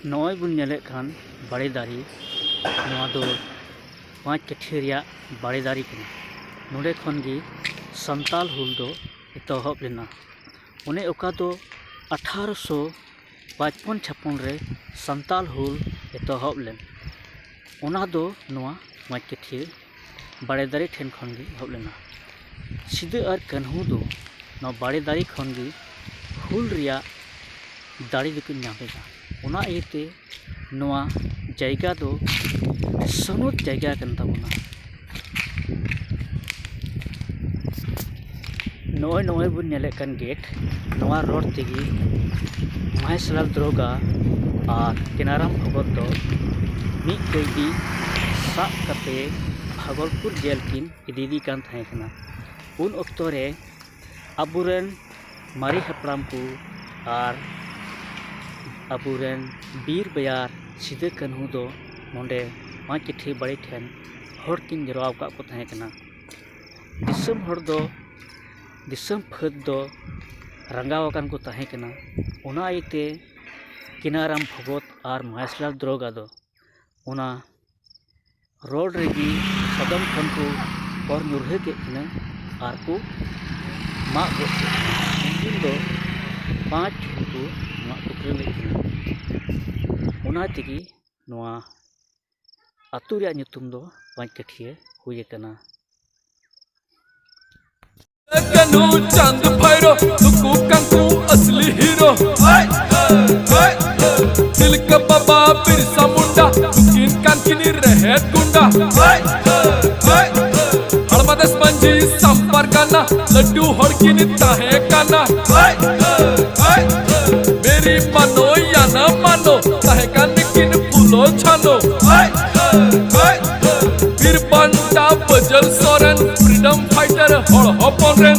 नॉय बुन नेले खान बाड़े दारी नवा दो 5 कठी रिया बाड़े दारी कना नोडे खन गी संताल हुल दो एतहब लेना उन्हें ओका दो 1855 रे संताल हुल एतहब लेन उना दो नवा 5 कठी बाड़े दारी ठेन खन गी एहब लेना सिदे और कन्हू दो नवा बाड़े दारी खन गी हुल रिया दाड़ी दो नामेगा उना इते नवा जायगा दो सनोत जायगा कन ताबोना नॉय नॉय बुन नेले कन गेट नवा रोड तेगी माहेशलाल द्रोगा और केनाराम भगत दो मिक कैदी साब कते भागलपुर जेल किन इदीदी कान थाहे कना उन ऑक्तो रे अबुरेन मारी हपड़ाम को और अबुरेन बीर बयार सिदे कन्हू दो नोंडे 5 कठी बाड़े ठेन हर किन जराव का को थाहे कना दिसम हर दो दिसम फद दो रंगाव कान को थाहे कना उना इते किनाराम भगत और माहेशलाल द्रोगा दो उना रोड रेगी सदम खन को और नुरहे के किना आर को माग गो उनकिन दो 5 को माग टुकरे ले किना उना तेगी नवा अतु रिया ᱧᱩᱛᱩᱢ दो 5 कठिए हुए कना कन्हू चंद भैरो तुकू कंकू असली हीरो तिलक बाबा बिरसा मुंडा तुकिन कानकिनी रहे गुंडा हड़मदस मंजी संपर्काना लड्डू हड़किनी ताहे काना मेरी मानो या न मानो ताहे कानकिन फूलो छानो फिर बंटा बजल सोरेन फ्रीडम फाइटर हड़ हपन रेन